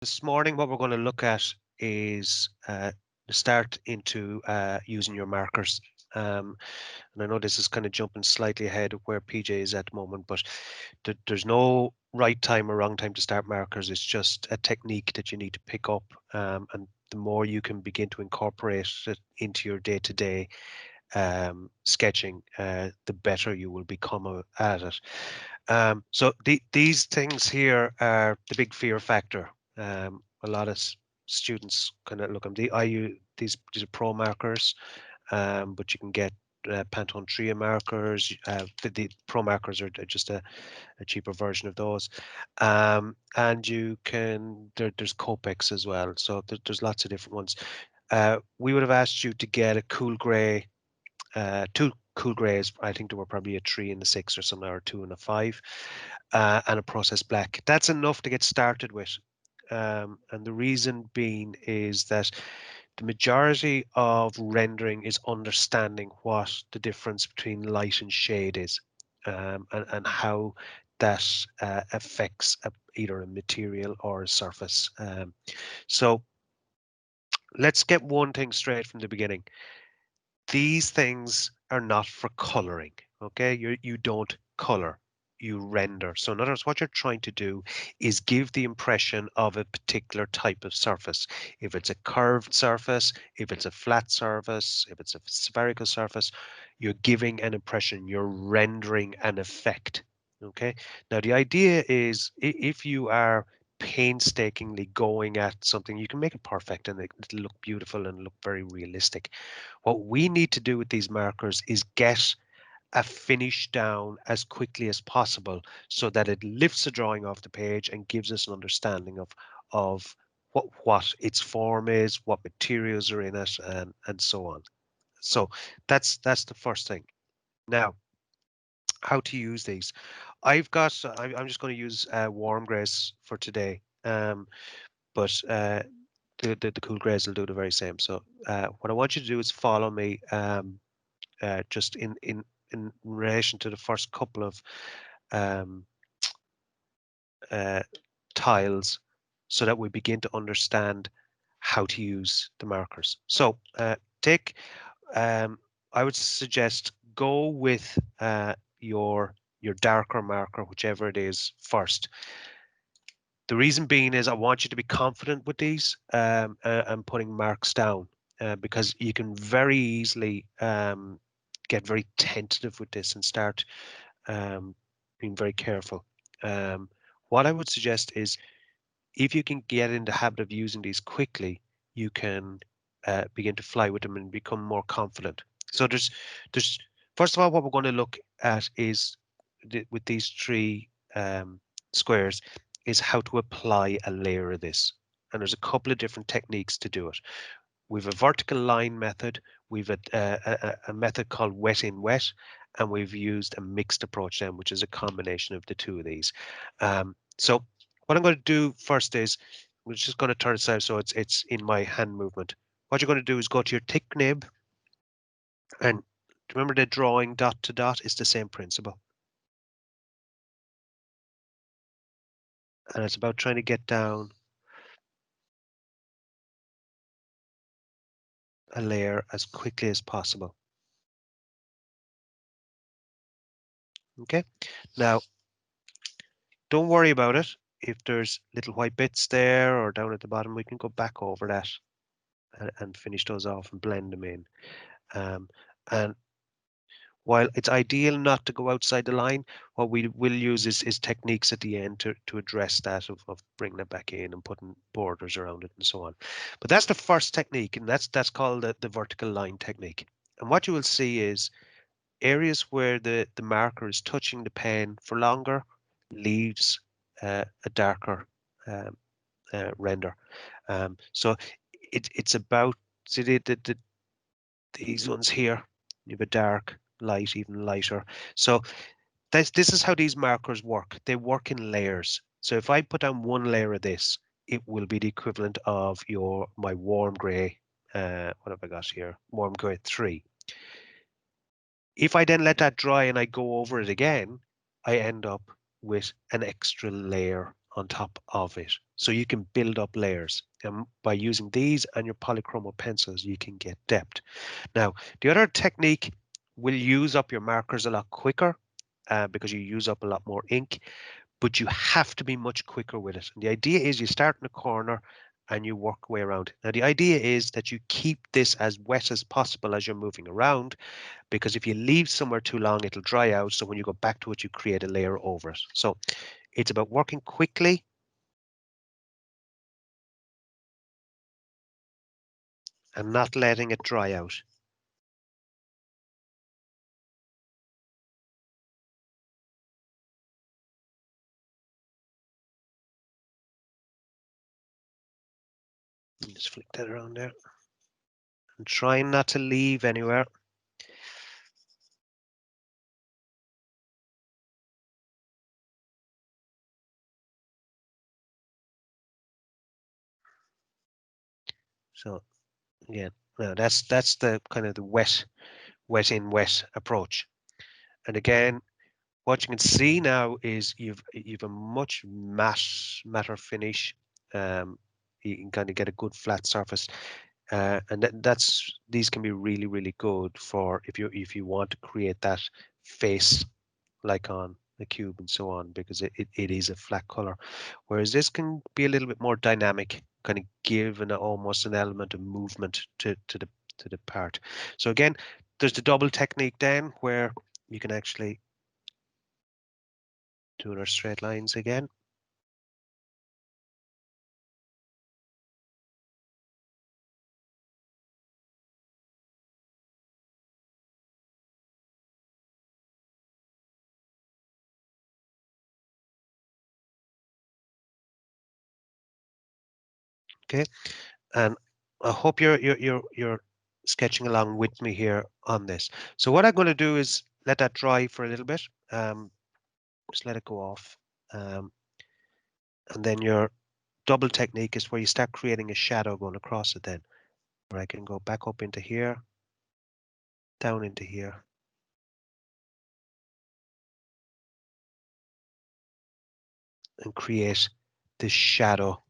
This morning, what we're going to look at is the start into using your markers. And I know this is kind of jumping slightly ahead of where PJ is at the moment, but there's no right time or wrong time to start markers. It's just a technique that you need to pick up. And the more you can begin to incorporate it into your day-to-day sketching, the better you will become at it. So these things here are the big fear factor. A lot of students kind of look at the I use these are pro markers, but you can get Pantone Tria markers. The pro markers are just a cheaper version of those, and you can there's Copex as well. So there's lots of different ones. We would have asked you to get a cool gray, two cool grays. I think there were probably a 3 and a 6 or something, or a 2 and a 5, and a process black. That's enough to get started with. And the reason being is that the majority of rendering is understanding what the difference between light and shade is, and how that affects either a material or a surface. So let's get one thing straight from the beginning. These things are not for coloring. Okay, you don't color, you render. So in other words, what you're trying to do is give the impression of a particular type of surface. If it's a curved surface, if it's a flat surface, if it's a spherical surface, you're giving an impression, you're rendering an effect. Okay, now the idea is if you are painstakingly going at something, you can make it perfect and it'll look beautiful and look very realistic. What we need to do with these markers is get a finish down as quickly as possible so that it lifts the drawing off the page and gives us an understanding of what its form is, what materials are in it, and so on. So that's the first thing. Now, how to use these? I'm just going to use warm grays for today, but the cool grays will do the very same. So what I want you to do is follow me. Just in relation to the first couple of um, uh, tiles, so that we begin to understand how to use the markers. So take, um, I would suggest go with your darker marker, whichever it is, first. The reason being is I want you to be confident with these and putting marks down, because you can very easily get very tentative with this and start being very careful. Um, what I would suggest is if you can get in the habit of using these quickly, you can begin to fly with them and become more confident. So there's first of all, what we're going to look at is with these three squares is how to apply a layer of this. And there's a couple of different techniques to do it. We've a vertical line method, we've a method called wet in wet, and we've used a mixed approach then, which is a combination of the two of these. So what I'm going to do first is we're just going to turn it out so it's in my hand movement. What you're going to do is go to your thick nib, and remember the drawing dot to dot is the same principle. And it's about trying to get down a layer as quickly as possible. Okay, now don't worry about it. If there's little white bits there or down at the bottom, we can go back over that and finish those off and blend them in. And while it's ideal not to go outside the line, what we will use is techniques at the end to address that of bringing it back in and putting borders around it and so on. But that's the first technique, and that's called the vertical line technique. And what you will see is areas where the marker is touching the pen for longer leaves a darker um, render. So it's about, see these ones here, you have a dark, light, even lighter. So this is how these markers work. They work in layers. So if I put down one layer of this, it will be the equivalent of my warm gray. What have I got here? Warm gray 3. If I then let that dry and I go over it again, I end up with an extra layer on top of it. So you can build up layers. And by using these and your polychromo pencils, you can get depth. Now, the other technique will use up your markers a lot quicker because you use up a lot more ink, but you have to be much quicker with it. And the idea is you start in a corner and you work way around. Now, the idea is that you keep this as wet as possible as you're moving around, because if you leave somewhere too long, it'll dry out. So when you go back to it, you create a layer over it. So it's about working quickly and not letting it dry out. Just flick that around there and trying not to leave anywhere. So again, now that's the kind of the wet in wet approach. And again, what you can see now is you've a much matter finish. You can kind of get a good flat surface, and that's these can be really good for if you want to create that face like on the cube and so on, because it is a flat color, whereas this can be a little bit more dynamic, kind of give an almost an element of movement to the part. So again, there's the double technique then where you can actually do our straight lines again. Okay, and I hope you're sketching along with me here on this. So what I'm going to do is let that dry for a little bit. Just let it go off. And then your double technique is where you start creating a shadow going across it then, where I can go back up into here, down into here, and create this shadow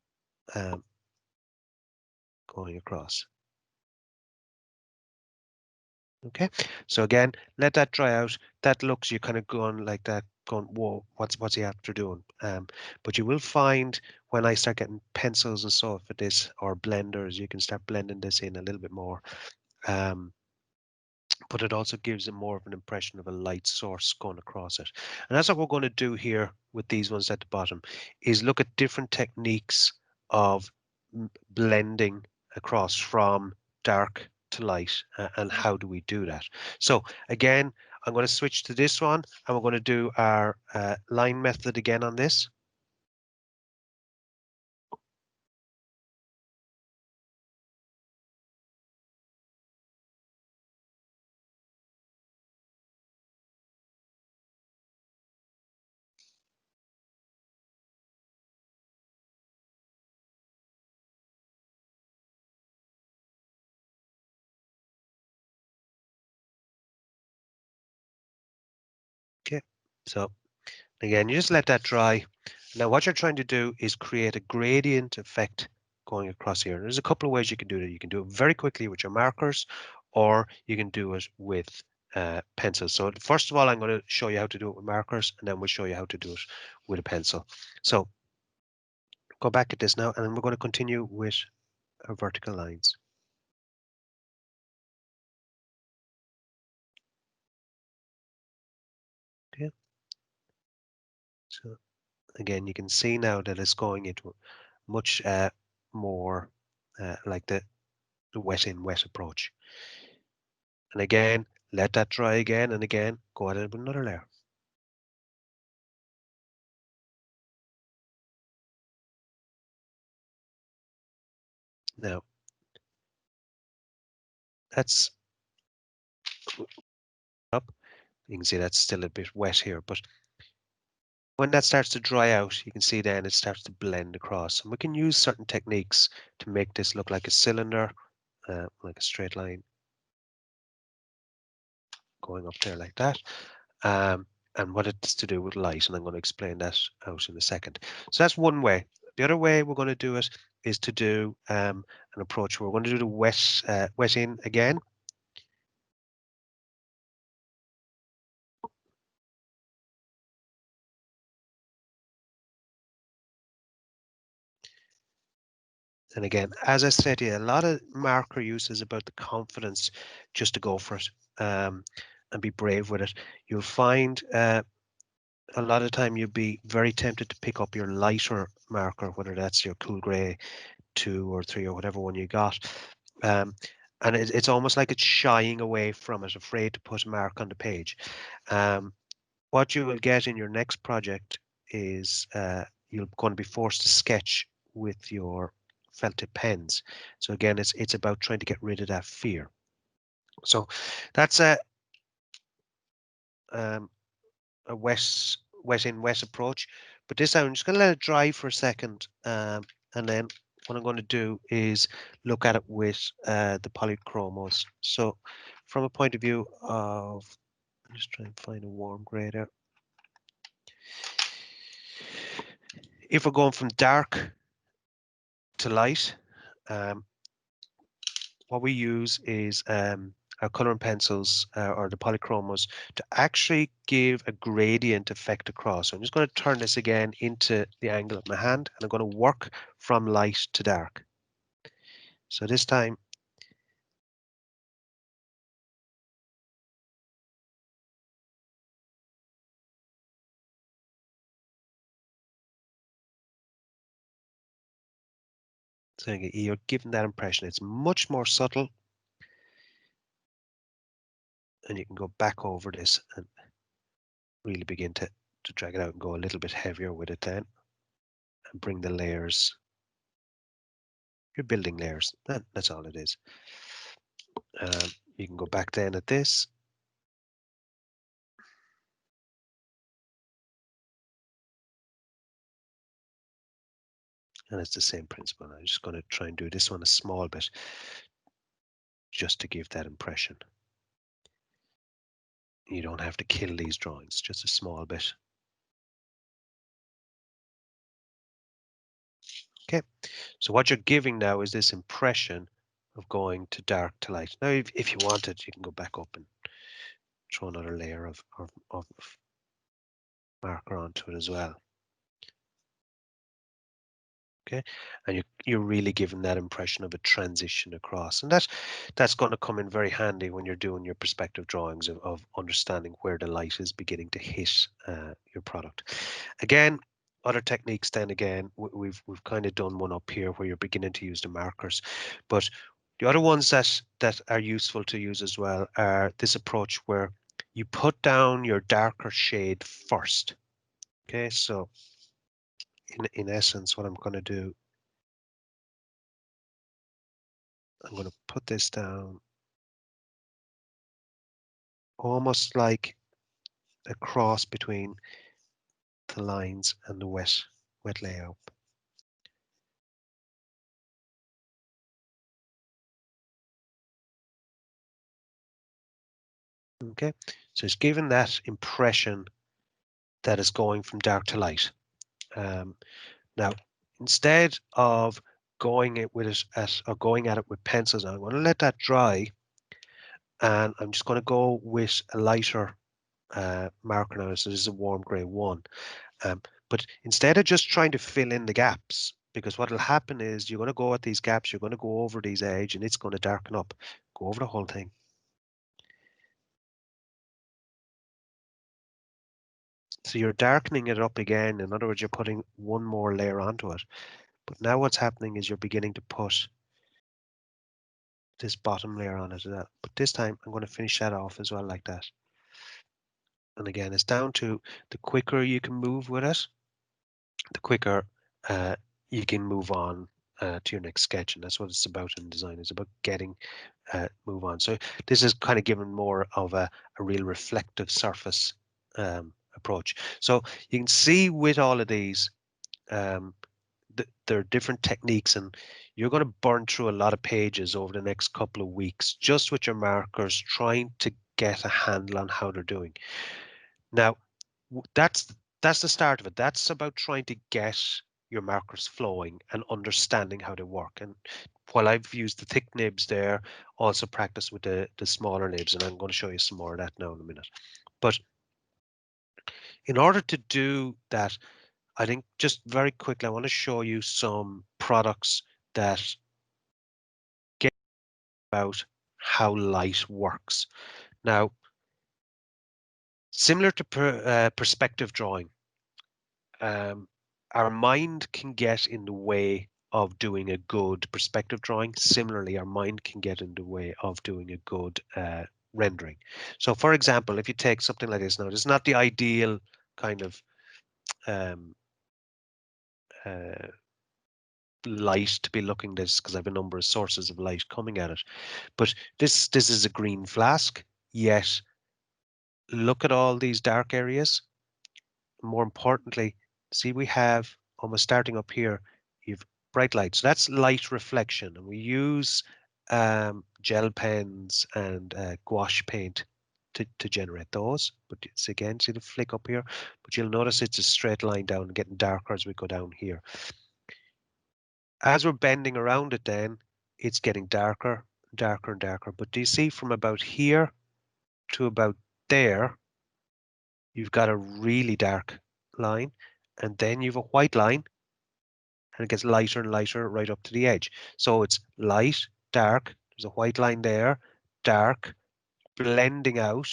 um, going across. Okay, so again, let that dry out. That looks, you're kind of going like that, going, whoa, what's he after doing? But you will find when I start getting pencils and so for this, or blenders, you can start blending this in a little bit more. But it also gives it more of an impression of a light source going across it. And that's what we're going to do here with these ones at the bottom, is look at different techniques of blending across from dark to light, and how do we do that. So again, I'm going to switch to this one and we're going to do our line method again on this. Okay, so again, you just let that dry. Now what you're trying to do is create a gradient effect going across here. There's a couple of ways you can do that. You can do it very quickly with your markers, or you can do it with pencils. So first of all, I'm going to show you how to do it with markers, and then we'll show you how to do it with a pencil. So go back at this now, and then we're going to continue with our vertical lines. Okay. So again, you can see now that it's going into much more like the wet in wet approach. And again, let that dry again and again, go at it with another layer. Now, that's up. You can see that's still a bit wet here, but when that starts to dry out, you can see then it starts to blend across. And we can use certain techniques to make this look like a cylinder, like a straight line going up there like that. And what it's to do with light, and I'm going to explain that out in a second. So that's one way. The other way we're going to do it is to do an approach where we're going to do the wet in again. And again, as I said to you, a lot of marker use is about the confidence just to go for it, and be brave with it. You'll find a lot of time you'll be very tempted to pick up your lighter marker, whether that's your cool gray 2 or 3 or whatever one you got. Um, and it's almost like it's shying away from it, afraid to put a mark on the page. What you will get in your next project is you're going to be forced to sketch with your felt tip pens. So again, it's about trying to get rid of that fear. So that's um, a wet in wet approach. But this time I'm just going to let it dry for a second, and then what I'm going to do is look at it with the polychromos. So from a point of view of, I'm just trying to find a warm gray there. If we're going from dark to light, what we use is our coloring pencils or the polychromos to actually give a gradient effect across. So I'm just going to turn this again into the angle of my hand, and I'm going to work from light to dark. So this time, so you're given that impression. It's much more subtle, and you can go back over this and really begin to drag it out and go a little bit heavier with it then, and bring the layers. You're building layers. That's all it is. You can go back then at this. And it's the same principle. I'm just going to try and do this one a small bit just to give that impression. You don't have to kill these drawings, just a small bit. Okay, so what you're giving now is this impression of going to dark to light. Now, if you wanted, you can go back up and throw another layer of marker onto it as well. Okay, and you're really giving that impression of a transition across, and that's going to come in very handy when you're doing your perspective drawings of understanding where the light is beginning to hit your product. Again, other techniques then again, we've kind of done one up here where you're beginning to use the markers, but the other ones that are useful to use as well are this approach where you put down your darker shade first. Okay, so in essence, what I'm going to do, I'm going to put this down almost like a cross between the lines and the wet layout. Okay, so it's given that impression that is going from dark to light. Now, instead of going it with it or going at it with pencils, I'm going to let that dry, and I'm just going to go with a lighter marker now. So this is a warm grey 1. But instead of just trying to fill in the gaps, because what will happen is you're going to go at these gaps, you're going to go over these edge, and it's going to darken up. Go over the whole thing. So you're darkening it up again. In other words, you're putting one more layer onto it. But now what's happening is you're beginning to put this bottom layer on it as well. But this time I'm going to finish that off as well like that. And again, it's down to the quicker you can move with it, the quicker you can move on to your next sketch. And that's what it's about in design. It's about getting move on. So this is kind of given more of a real reflective surface approach. So you can see with all of these, there are different techniques, and you're going to burn through a lot of pages over the next couple of weeks just with your markers, trying to get a handle on how they're doing. Now, that's the start of it. That's about trying to get your markers flowing and understanding how they work. And while I've used the thick nibs there, also practice with the smaller nibs, and I'm going to show you some more of that now in a minute. But in order to do that, I think just very quickly, I want to show you some products that get about how light works. Now, similar to perspective drawing, um, our mind can get in the way of doing a good perspective drawing. Similarly, our mind can get in the way of doing a good rendering. So, for example, if you take something like this, now it's not the ideal kind of um, uh, light to be looking at this because I have a number of sources of light coming at it. But this is a green flask, yet look at all these dark areas. More importantly, see we have almost starting up here, you've bright light. So that's light reflection. And we use gel pens and gouache paint to generate those. But it's again, see the flick up here, but you'll notice it's a straight line down and getting darker as we go down here. As we're bending around it then, it's getting darker, darker and darker. But do you see from about here to about there, you've got a really dark line, and then you've a white line, and it gets lighter and lighter right up to the edge. So it's light, dark, there's a white line there, dark, blending out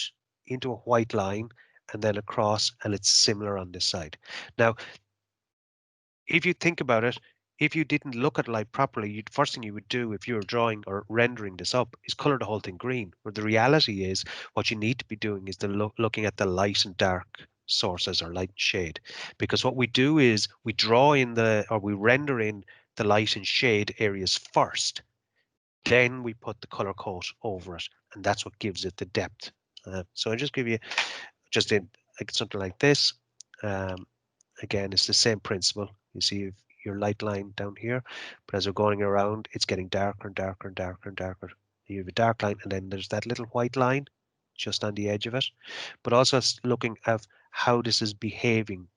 into a white line, and then across, and it's similar on this side. Now, if you think about it, if you didn't look at light properly, first thing you would do if you were drawing or rendering this up is color the whole thing green. Where the reality is, what you need to be doing is looking at the light and dark sources or light and shade, because what we do is we draw in we render in the light and shade areas first, then we put the color coat over it, and that's what gives it the depth. So I just give you just in like something like this. Um, Again, it's the same principle. You see your light line down here, but as we're going around, it's getting darker and darker and darker and darker. You have a dark line, and then there's that little white line just on the edge of it. But also looking at how this is behaving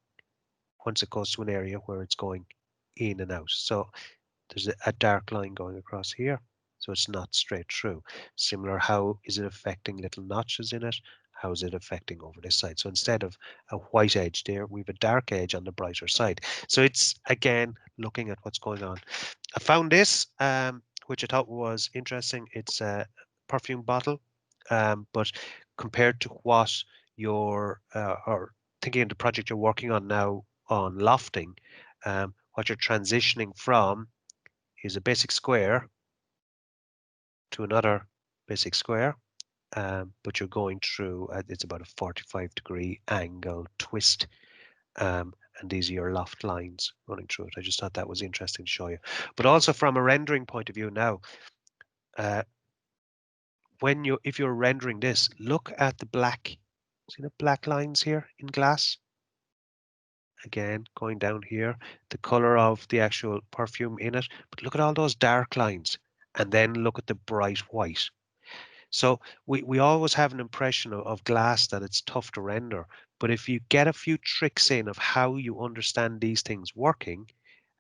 once it goes to an area where it's going in and out. So there's a dark line going across here, so it's not straight through. Similar, how is it affecting little notches in it? How is it affecting over this side? So instead of a white edge there, we have a dark edge on the brighter side. So it's, again, looking at what's going on. I found this, which I thought was interesting. It's a perfume bottle, but compared to what you're, or thinking of the project you're working on now on lofting, what you're transitioning from is a basic square to another basic square, but you're going through, it's about a 45-degree angle twist, and these are your loft lines running through it. I just thought that was interesting to show you. But also from a rendering point of view now, uh, if you're rendering this, look at the black, see the black lines here in glass? Again, going down here, the color of the actual perfume in it, but look at all those dark lines, and then look at the bright white. So we always have an impression of glass that it's tough to render, but if you get a few tricks in of how you understand these things working,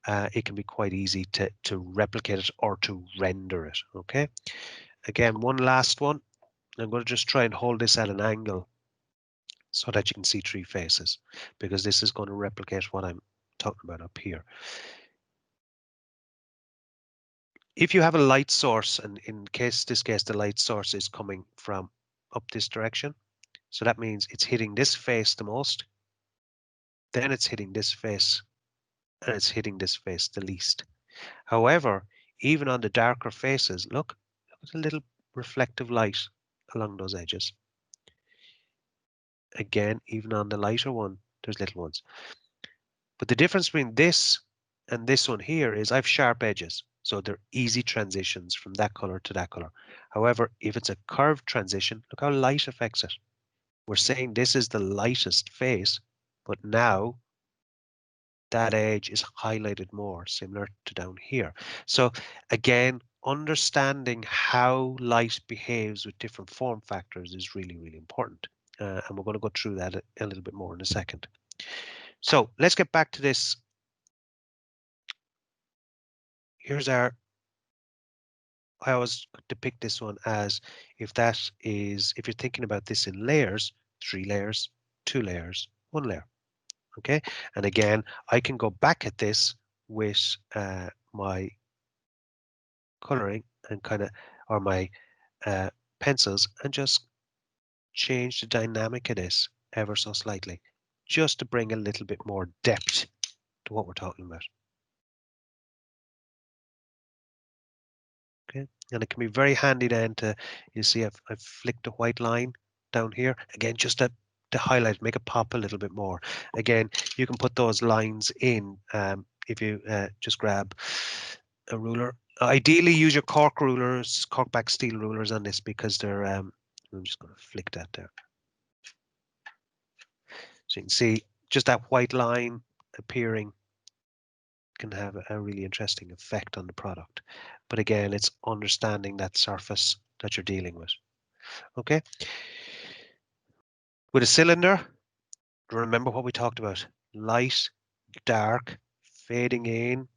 it can be quite easy to replicate it or to render it, okay? Again, one last one. I'm going to just try and hold this at an angle so that you can see three faces, because this is going to replicate what I'm talking about up here. If you have a light source, and in this case, the light source is coming from up this direction, so that means it's hitting this face the most, then it's hitting this face, and it's hitting this face the least. However, even on the darker faces, look at the little reflective light along those edges. Again, even on the lighter one, there's little ones. But the difference between this and this one here is I've sharp edges, so they're easy transitions from that color to that color. However, if it's a curved transition, look how light affects it. We're saying this is the lightest face, but now that edge is highlighted more, similar to down here. So again, understanding how light behaves with different form factors is really, really important. And we're going to go through that a little bit more in a second. So let's get back to this here's our, I always depict this one as if you're thinking about this in layers, 3 layers, 2 layers, 1 layer. Okay. And again, I can go back at this with my coloring and kind of, or my uh, pencils, and just change the dynamic of this ever so slightly, just to bring a little bit more depth to what we're talking about. Okay, and it can be very handy then to, you see I've flicked a white line down here, again, just to highlight, make it pop a little bit more. Again, you can put those lines in if you just grab a ruler. Ideally, use your cork rulers, cork back steel rulers on this, because they're, I'm just going to flick that there. So you can see just that white line appearing can have a really interesting effect on the product. But again, it's understanding that surface that you're dealing with. Okay. With a cylinder, remember what we talked about: light, dark, fading in,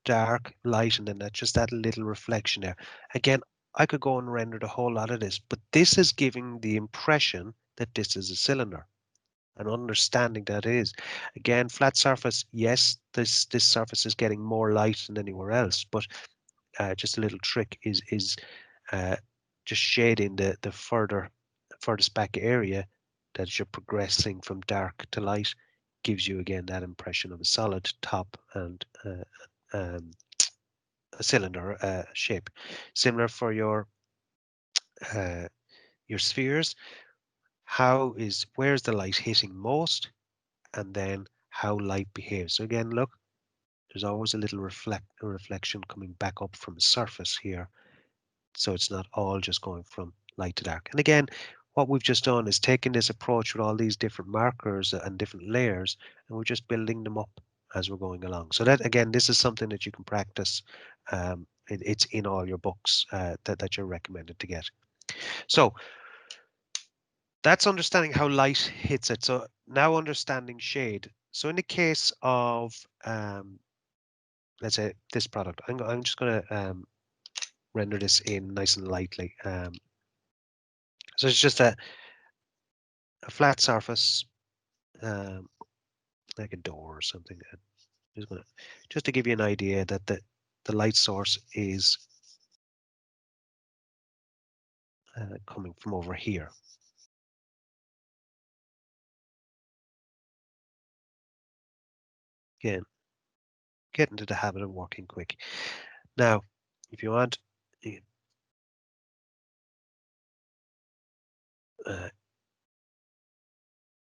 dark, light, and then just that little reflection there. Again, I could go and render the whole lot of this, but this is giving the impression that this is a cylinder, and understanding that it is. Again, flat surface, yes, this surface is getting more light than anywhere else, but just a little trick is uh, just shading the furthest back area, that as you're progressing from dark to light, gives you again that impression of a solid top and a cylinder shape. Similar for uh, your spheres. Where's the light hitting most, and then how light behaves. So again, look, there's always a little reflection coming back up from the surface here. So it's not all just going from light to dark. And again, what we've just done is taken this approach with all these different markers and different layers, and we're just building them up as we're going along. So that, again, this is something that you can practice. It's in all your books that you're recommended to get. So that's understanding how light hits it. So now understanding shade. So in the case of, let's say this product, I'm just going to render this in nice and lightly. So it's just a flat surface, um, like a door or something. Just to give you an idea that the light source is coming from over here. Again, get into the habit of working quick. Now, if you want, you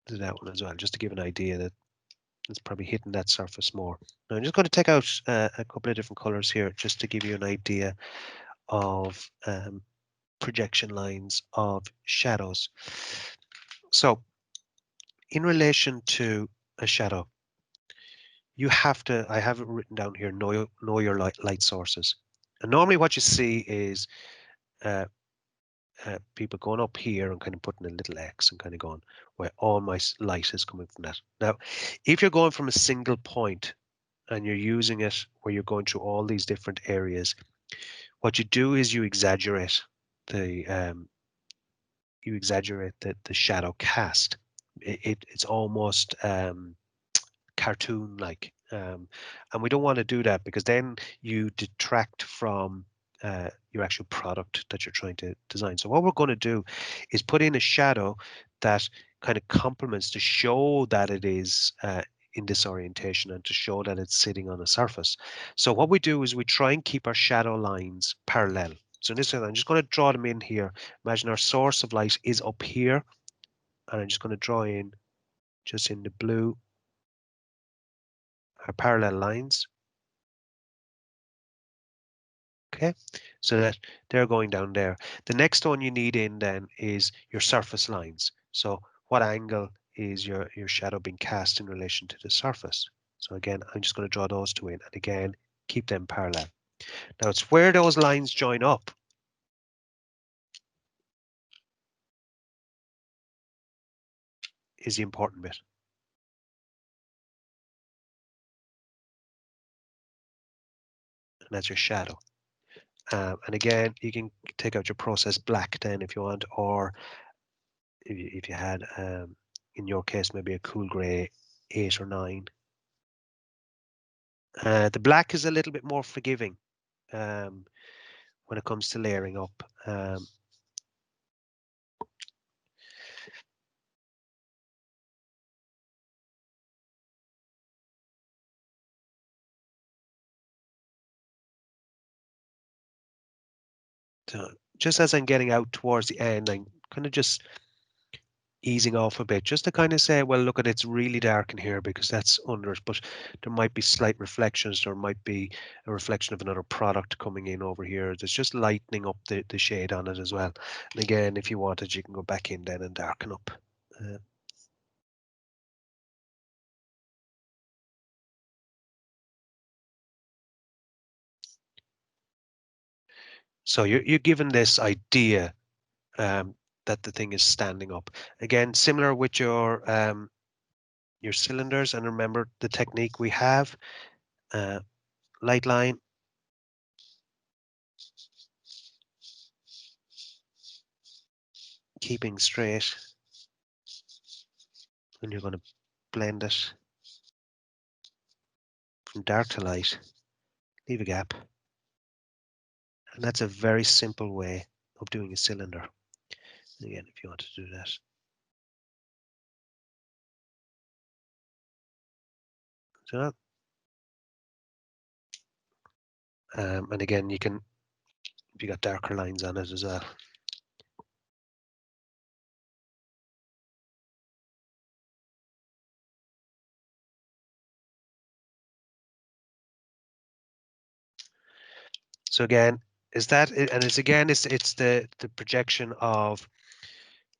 do that one as well, just to give an idea that it's probably hitting that surface more. Now, I'm just going to take out a couple of different colors here, just to give you an idea of projection lines of shadows. So in relation to a shadow, you have to, I have it written down here, know your light sources. And normally what you see is uh, people going up here and kind of putting a little X and kind of going, where all my light is coming from that. Now, if you're going from a single point and you're using it where you're going through all these different areas, what you do is the um, you exaggerate the shadow cast. It's almost cartoon like, and we don't want to do that, because then you detract from your actual product that you're trying to design. So what we're going to do is put in a shadow that kind of complements, to show that it is in this orientation, and to show that it's sitting on a surface. So what we do is we try and keep our shadow lines parallel. So in this way, I'm just going to draw them in here. Imagine our source of light is up here, and I'm just going to draw in, just in the blue, our parallel lines. Okay, so that they're going down there. The next one you need in then is your surface lines. So what angle is your shadow being cast in relation to the surface? So again, I'm just going to draw those two in, and again, keep them parallel. Now it's where those lines join up is the important bit. and that's your shadow. And again, you can take out your process black then if you want, or if you had, in your case, maybe a cool gray 8 or 9. The black is a little bit more forgiving um, when it comes to layering up. So just as I'm getting out towards the end, I'm kind of just easing off a bit, just to kind of say, well, look at it's really dark in here because that's under it, but there might be slight reflections. There might be a reflection of another product coming in over here. There's just lightening up the shade on it as well. And again, if you wanted, you can go back in then and darken up. Uh, so you're given this idea um, that the thing is standing up. Again, similar with your cylinders, and remember the technique we have, uh, light line, keeping straight, and you're going to blend it from dark to light, leave a gap. And that's a very simple way of doing a cylinder. Again, if you want to do that. So, and again, you can, if you got darker lines on it as well. So again, is that, and it's again, it's the projection of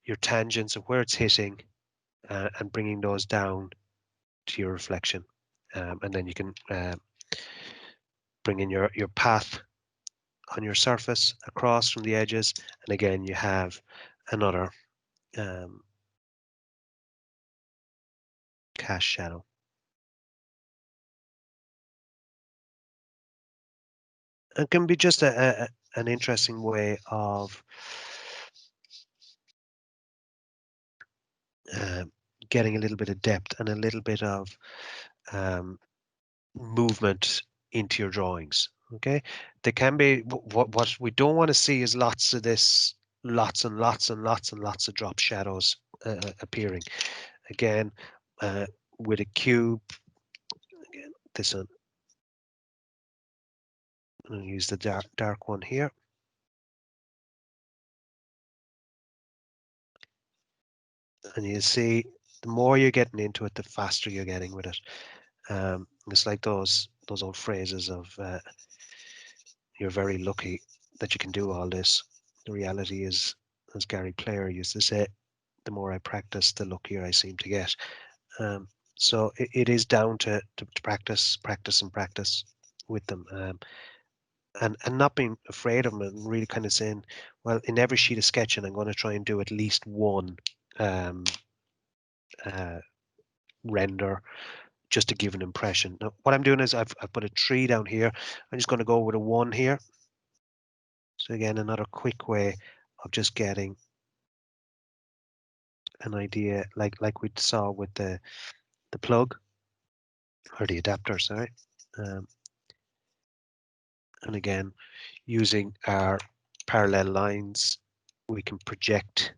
your tangents of where it's hitting and bringing those down to your reflection. And then you can bring in your path on your surface across from the edges. And again, you have another cast shadow. It can be just an interesting way of uh, getting a little bit of depth and a little bit of um, movement into your drawings. Okay, there can be what we don't want to see is lots of this, lots and lots and lots and lots of drop shadows appearing. Again, with a cube, again, this one, I'm going to use the dark one here. And you see, the more you're getting into it, the faster you're getting with it. It's like those old phrases of "you're very lucky that you can do all this." The reality is, as Gary Player used to say, the more I practice, the luckier I seem to get. So it is down to practice, practice, and practice with them, and not being afraid of them, and really kind of saying, well, in every sheet of sketching, I'm going to try and do at least one um, uh, render just to give an impression. Now, what I'm doing is I've put a 3 down here. I'm just going to go with a 1 here. So again, another quick way of just getting an idea, like we saw with the plug or the adapter, sorry. Um, and again, using our parallel lines, we can project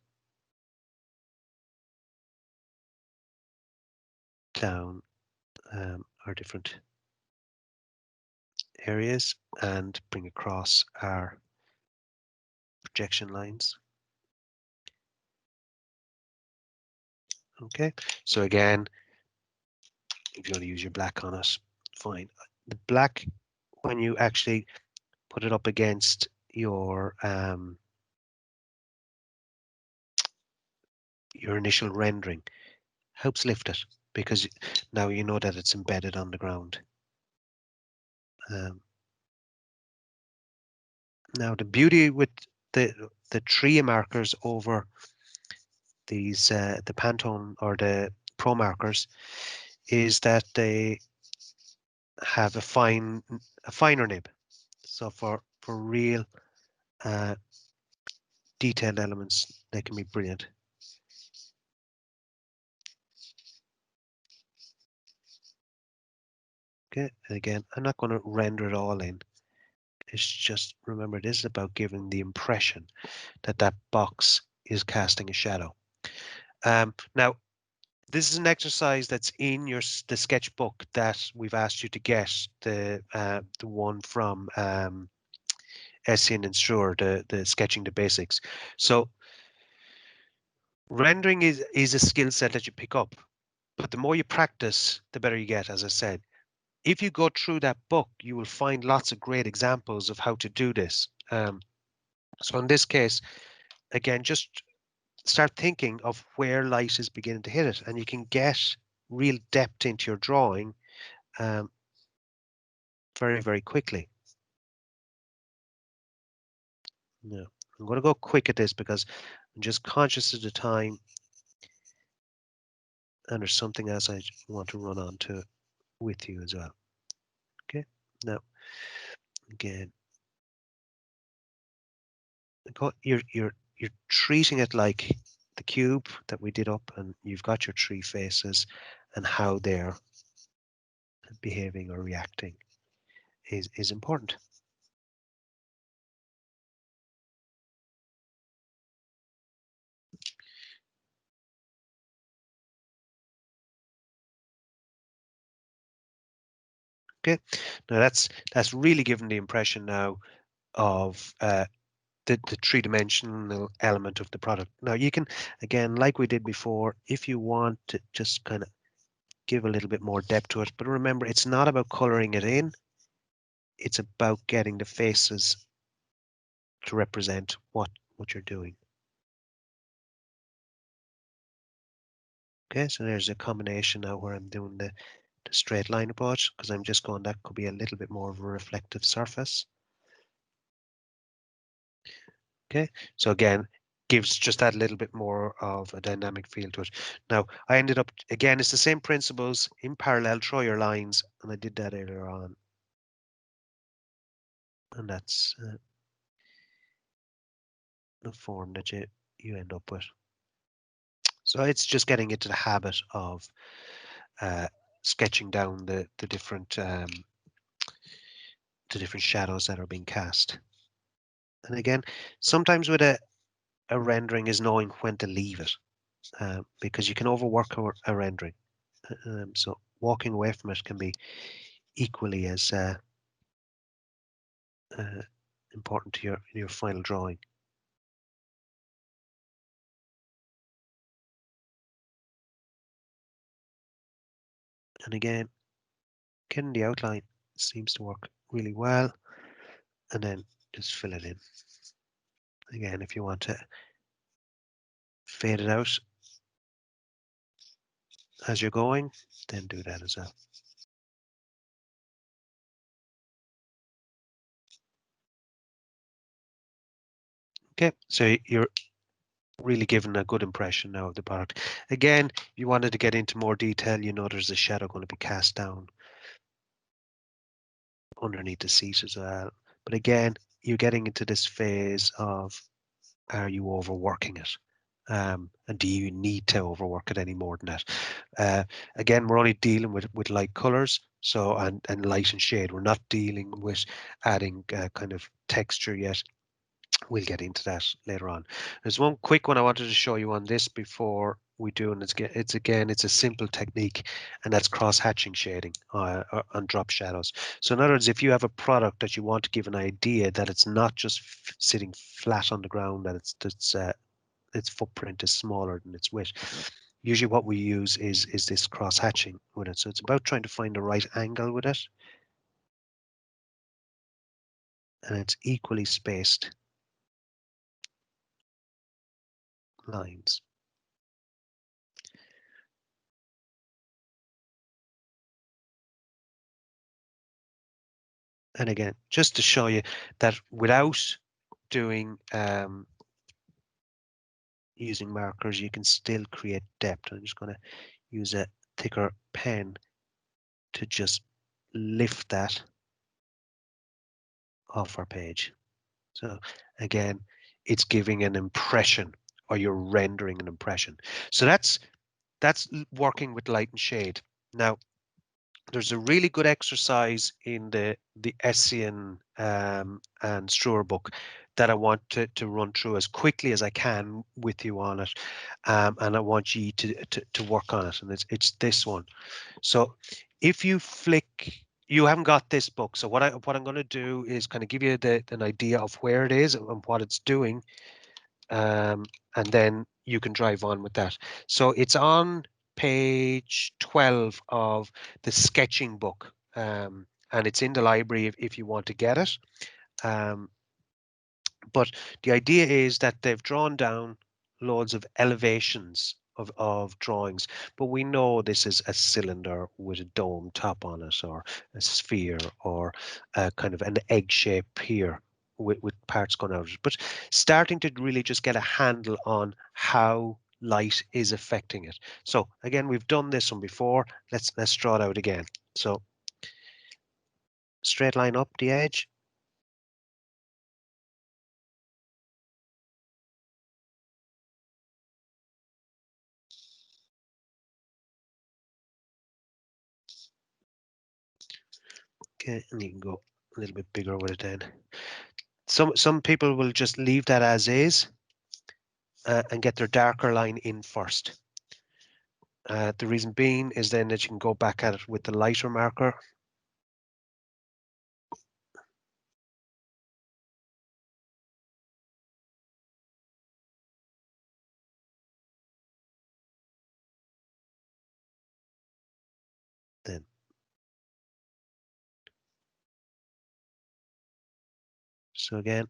down our different areas and bring across our projection lines. Okay, so again, if you want to use your black on it, fine. The black, when you actually put it up against your initial rendering, helps lift it because now you know that it's embedded on the ground. Um, Now the beauty with the tree markers over these the Pantone or the Pro markers is that they have a finer nib. So for real detailed elements, they can be brilliant. Okay, and again, I'm not going to render it all in. It's just, remember, this is about giving the impression that that box is casting a shadow. Now, this is an exercise that's in the sketchbook that we've asked you to get, the one from Essien and Struer, the sketching the basics. So rendering is a skill set that you pick up, but the more you practice, the better you get, as I said. If you go through that book, you will find lots of great examples of how to do this. So in this case, again, just start thinking of where light is beginning to hit it, and you can get real depth into your drawing um, very, very quickly. Now, I'm going to go quick at this because I'm just conscious of the time, and there's something else I want to run on to with you as well. Okay, now again, you're treating it like the cube that we did up, and you've got your three faces, and how they're behaving or reacting is important. Okay, now that's really given the impression now of the three-dimensional element of the product. Now you can, again, like we did before, if you want to just kind of give a little bit more depth to it, but remember, it's not about coloring it in, it's about getting the faces to represent what you're doing. Okay, so there's a combination now where I'm doing the straight line approach, because I'm just going, that could be a little bit more of a reflective surface. Okay, so again, gives just that little bit more of a dynamic feel to it. Now, I ended up, again, it's the same principles in parallel, throw your lines, and I did that earlier on. And that's the form that you end up with. So it's just getting into the habit of sketching down the different shadows that are being cast. And again, sometimes with a rendering is knowing when to leave it, because you can overwork a rendering. So walking away from it can be equally as uh, important to your final drawing. And again, getting the outline seems to work really well, and then just fill it in. Again, if you want to fade it out as you're going, then do that as well. Okay, so you're really giving a good impression now of the product. Again, if you wanted to get into more detail, you know there's a shadow going to be cast down underneath the seat as well. But again, you're getting into this phase of, are you overworking it? And do you need to overwork it any more than that? Again, we're only dealing with light colors, so and light and shade. We're not dealing with adding kind of texture yet. We'll get into that later on. There's one quick one I wanted to show you on this before we do, and it's a simple technique, and that's cross hatching shading on drop shadows. So in other words, if you have a product that you want to give an idea that it's not just sitting flat on the ground, that its footprint is smaller than its width. Usually what we use is this cross hatching with it. So it's about trying to find the right angle with it, and it's equally spaced lines. And again, just to show you that without doing using markers, you can still create depth. I'm just going to use a thicker pen to just lift that of our page. So again, it's giving an impression, or you're rendering an impression. So that's working with light and shade. Now, there's a really good exercise in the Essien and Struer book that I want to run through as quickly as I can with you on it, and I want you to work on it. And it's this one. So if you flick, you haven't got this book. So what I'm going to do is kind of give you an idea of where it is and what it's doing, and then you can drive on with that. So it's on page 12 of the sketching book, and it's in the library if you want to get it. Um, but the idea is that they've drawn down loads of elevations of drawings, but we know this is a cylinder with a dome top on it, or a sphere, or kind of an egg shape here with parts going out of it. But starting to really just get a handle on how light is affecting it. So again, we've done this one before. Let's draw it out again. So straight line up the edge. Okay, and you can go a little bit bigger with it then. Some people will just leave that as is, and get their darker line in first. The reason being is then that you can go back at it with the lighter marker. Then, so again,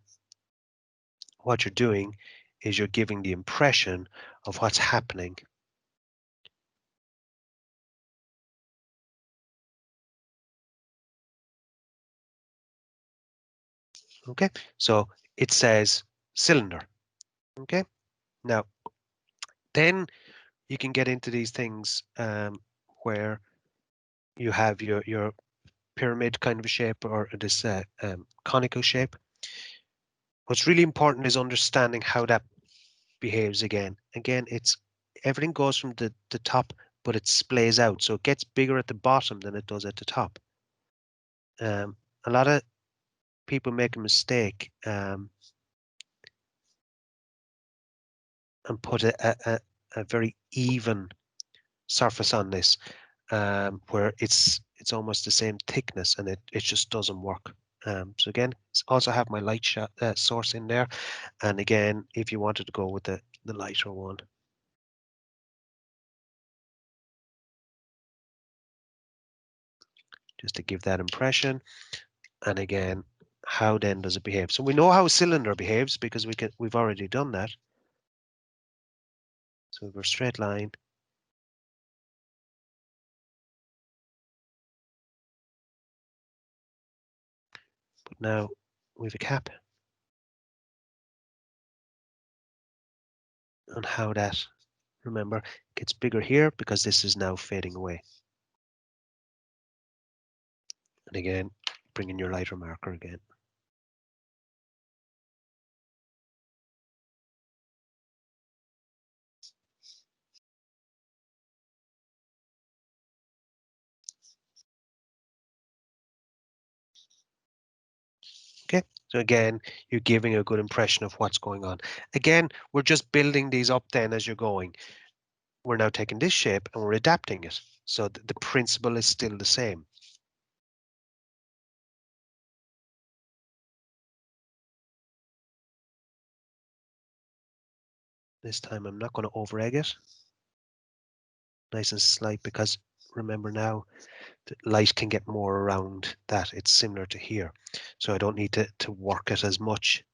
what you're doing is you're giving the impression of what's happening. Okay, so it says cylinder. Okay, now then you can get into these things where you have your pyramid kind of shape, or this conical shape. What's really important is understanding how that behaves again. Again, it's everything goes from the top, but it splays out. So it gets bigger at the bottom than it does at the top. A lot of people make a mistake and put a very even surface on this, where it's almost the same thickness, and it just doesn't work. So again, also have my light shot, source in there. And again, if you wanted to go with the lighter one, just to give that impression. And again, how then does it behave? So we know how a cylinder behaves because we've already done that. So we're straight line. But now we have a cap. And how that, remember, gets bigger here because this is now fading away. And again, bring in your lighter marker again. Okay, so again, you're giving a good impression of what's going on. Again, we're just building these up then as you're going. We're now taking this shape and we're adapting it. So the principle is still the same. This time I'm not going to over egg it. Nice and slight, because remember now, the light can get more around that. It's similar to here. So I don't need to work it as much.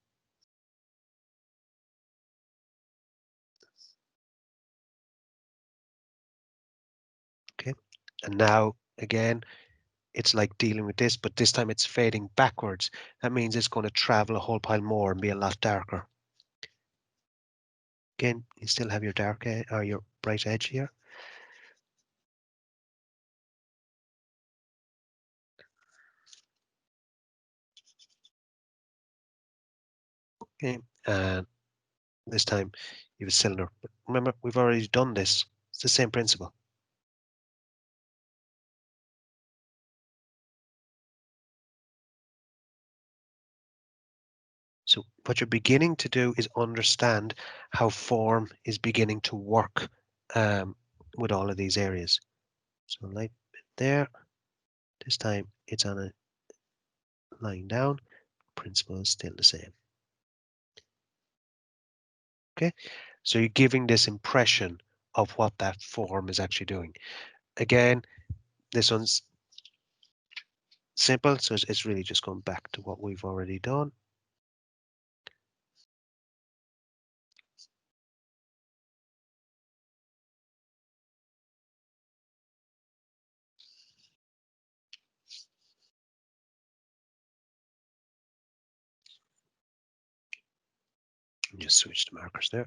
Okay, and now again, it's like dealing with this, but this time it's fading backwards. That means it's going to travel a whole pile more and be a lot darker. Again, you still have your dark edge, or your bright edge here. Okay, and this time you have a cylinder. But remember, we've already done this. It's the same principle. So what you're beginning to do is understand how form is beginning to work with all of these areas. So light bit there. This time it's on a line down. Principle is still the same. Okay, so you're giving this impression of what that form is actually doing. Again, this one's simple, so it's really just going back to what we've already done. Just switch the markers there.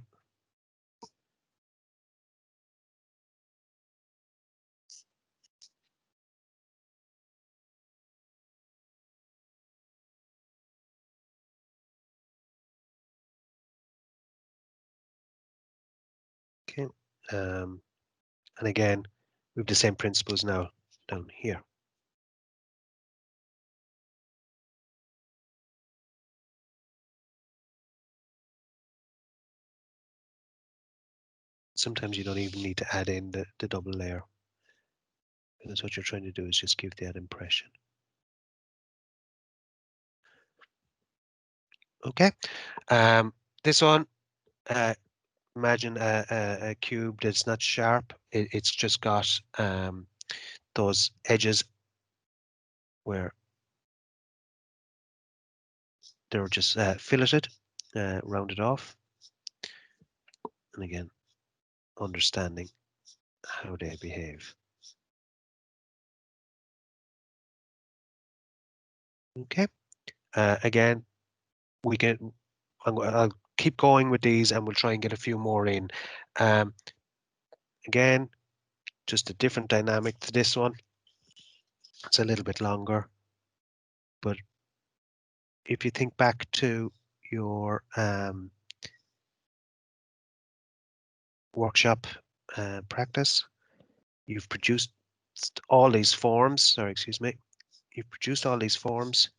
Okay, and again, we have the same principles now down here. Sometimes you don't even need to add in the double layer, because what you're trying to do is just give that impression. Okay, this one, imagine a cube that's not sharp. It's just got those edges where they're just filleted, rounded off, and again, understanding how they behave. Okay, again, we can. I'll keep going with these, and we'll try and get a few more in. Um, again, just a different dynamic to this one. It's a little bit longer, but if you think back to your workshop practice, you've produced all these forms. Sorry, excuse me. You've produced all these forms.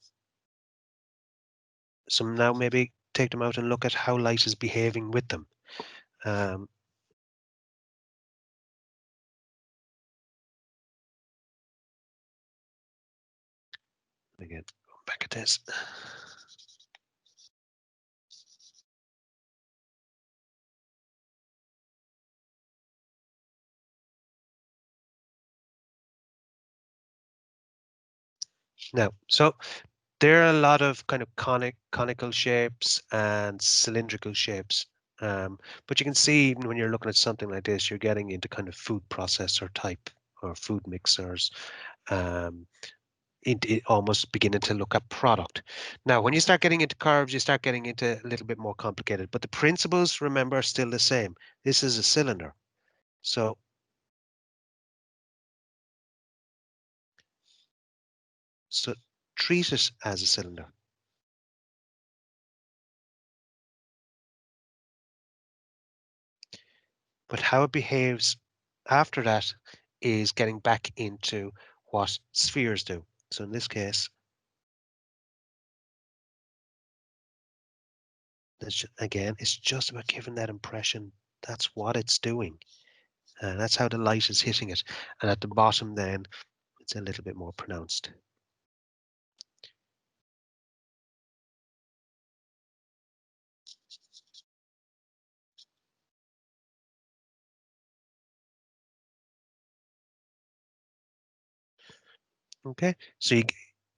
So now maybe take them out and look at how light is behaving with them. Um, again, back at this. Now, so there are a lot of kind of conical shapes and cylindrical shapes. But you can see even when you're looking at something like this, you're getting into kind of food processor type or food mixers, um, it almost beginning to look at product. Now, when you start getting into curves, you start getting into a little bit more complicated, but the principles, remember, are still the same. This is a cylinder. So, so treat it as a cylinder. But how it behaves after that is getting back into what spheres do. So in this case, again, it's just about giving that impression. That's what it's doing. And that's how the light is hitting it. And at the bottom then, it's a little bit more pronounced. Okay, so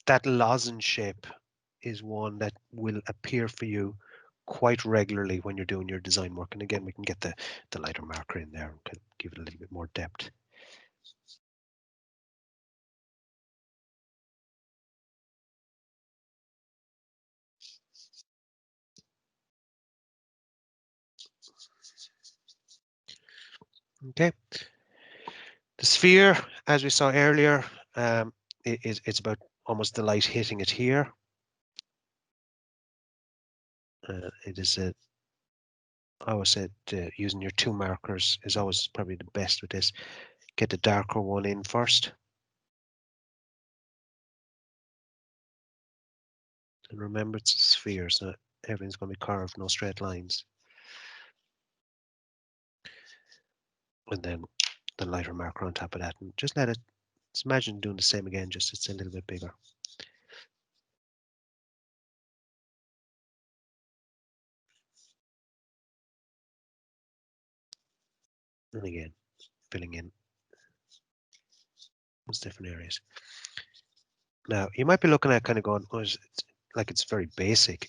that lozenge shape is one that will appear for you quite regularly when you're doing your design work. And again, we can get the lighter marker in there and kind of give it a little bit more depth. Okay, the sphere, as we saw earlier, it's about almost the light hitting it here. It is a, I always said using your two markers is always probably the best with this. Get the darker one in first. And remember, it's a sphere, so everything's going to be curved, no straight lines. And then the lighter marker on top of that. And just let it, just imagine doing the same again, just it's a little bit bigger. And again, filling in those different areas. Now, you might be looking at kind of going, oh, it's like it's very basic.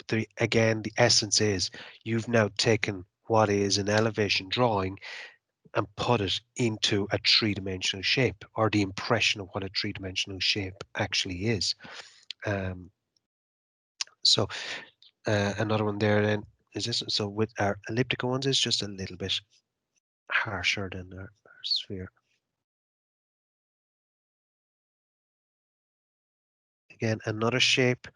But again, the essence is you've now taken what is an elevation drawing and put it into a three-dimensional shape, or the impression of what a three-dimensional shape actually is. So another one there then is this. So with our elliptical ones, it's just a little bit harsher than our sphere. Again, another shape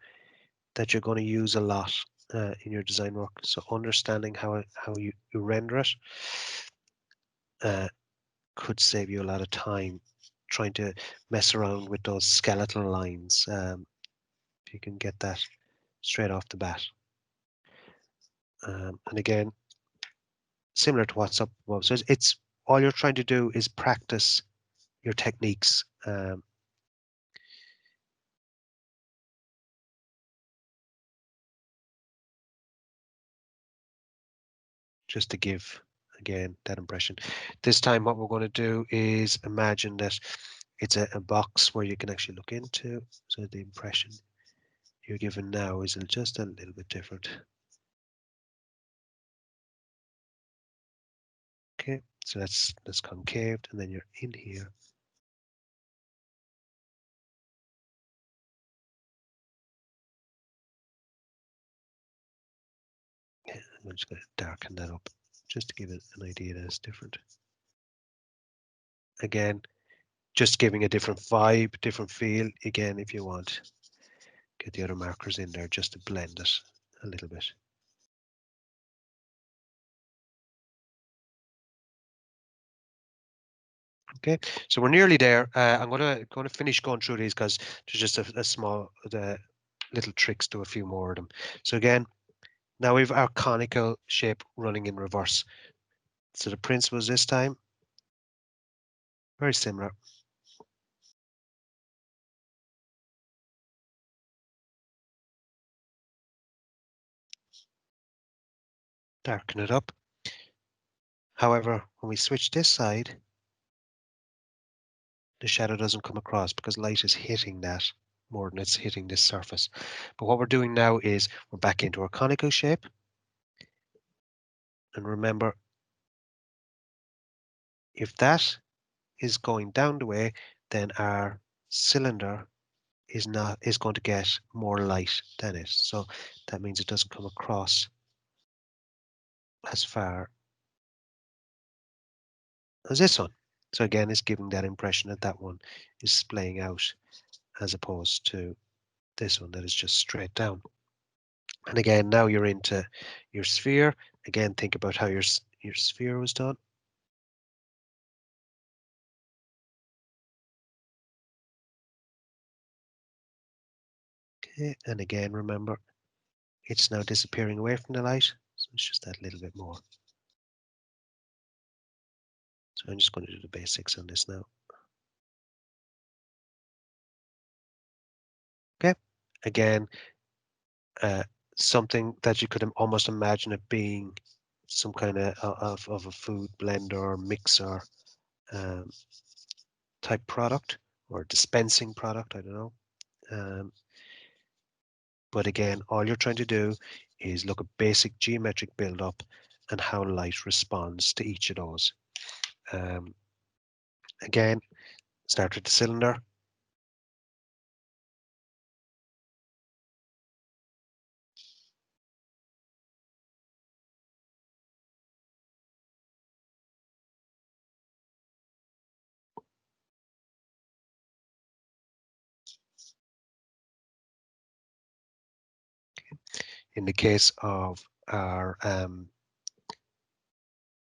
that you're going to use a lot in your design work. So understanding how you render it could save you a lot of time trying to mess around with those skeletal lines. If you can get that straight off the bat. And again, similar to what's up above. So it's all you're trying to do is practice your techniques. Just to give, again, that impression. This time what we're going to do is imagine that it's a box where you can actually look into. So the impression you're given now is just a little bit different. Okay, so that's concaved, and then you're in here. Okay, I'm just going to darken that up just to give it an idea that it's different. Again, just giving a different vibe, different feel. Again, if you want, get the other markers in there just to blend it a little bit. Okay, so we're nearly there. I'm going to finish going through these because there's just a small little tricks to a few more of them. So again, now we've our conical shape running in reverse. So the principles this time very similar. Darken it up. However, when we switch this side, the shadow doesn't come across because light is hitting that more than it's hitting this surface. But what we're doing now is we're back into our conical shape. And remember, if that is going down the way, then our cylinder is going to get more light than it. So that means it doesn't come across as far as this one. So again, it's giving that impression that that one is splaying out as opposed to this one that is just straight down. And again, now you're into your sphere. Again, think about how your sphere was done. Okay, and again, remember, it's now disappearing away from the light. So it's just that little bit more. So I'm just going to do the basics on this now. Okay, again, something that you could almost imagine it being some kind of a food blender or mixer um, type product or dispensing product, I don't know. But again, all you're trying to do is look at basic geometric build-up and how light responds to each of those. Again, start with the cylinder. In the case of our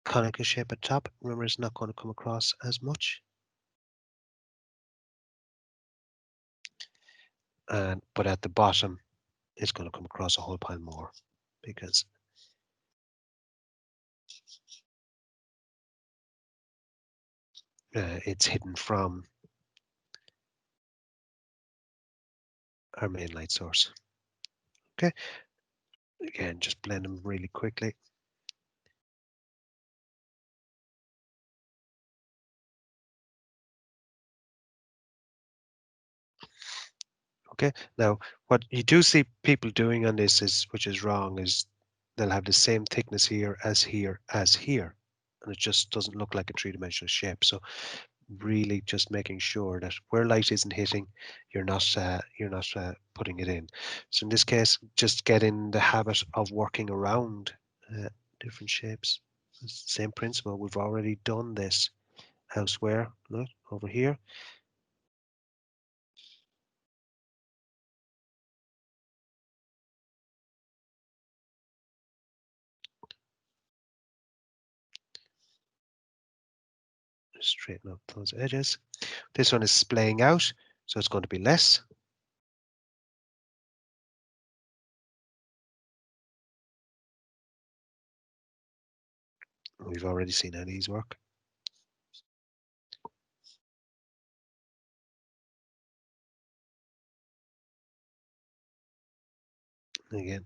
conical shape at top, remember it's not going to come across as much. But at the bottom, it's going to come across a whole pile more because it's hidden from our main light source. Okay, again, just blend them really quickly. Okay, now what you do see people doing on this is, which is wrong, is they'll have the same thickness here as here as here, and it just doesn't look like a three-dimensional shape. So really just making sure that where light isn't hitting, you're not putting it in. So in this case, just get in the habit of working around different shapes. It's the same principle. We've already done this elsewhere. Look over here. Straighten up those edges. This one is splaying out, so it's going to be less. We've already seen how these work. Again,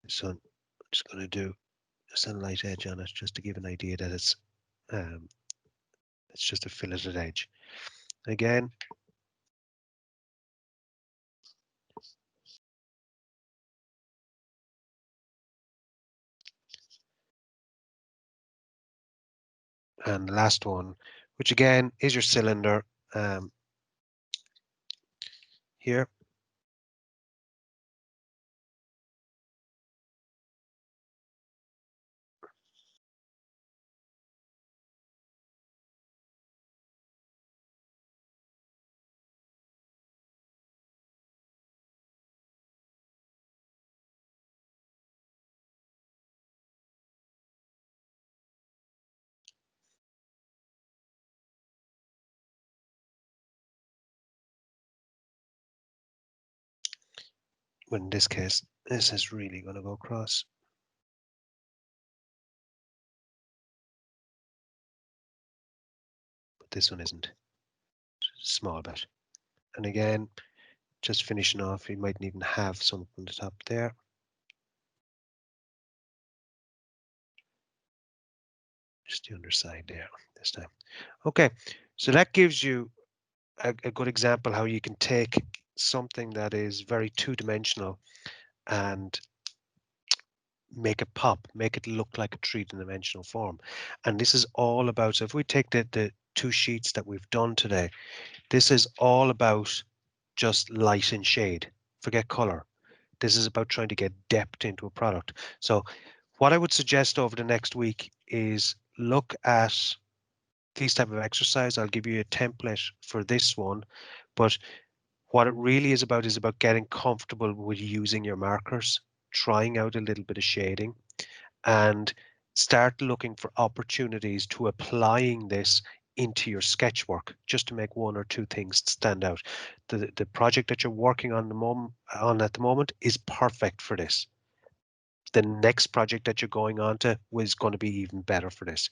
so I'm just going to do just a light edge on it, just to give an idea that it's just a filleted edge. Again, and the last one, which again is your cylinder here. When in this case, this is really going to go across. But this one isn't. Just a small bit. And again, just finishing off, you might even have some on the top there. Just the underside there this time. Okay, so that gives you a good example how you can take something that is very two-dimensional and make it pop, make it look like a three-dimensional form. And this is all about, so if we take the two sheets that we've done today, this is all about just light and shade. Forget color. This is about trying to get depth into a product. So what I would suggest over the next week is look at these type of exercise. I'll give you a template for this one, but what it really is about getting comfortable with using your markers, trying out a little bit of shading, and start looking for opportunities to applying this into your sketch work, just to make one or two things stand out. The project that you're working on at the moment is perfect for this. The next project that you're going on to is going to be even better for this.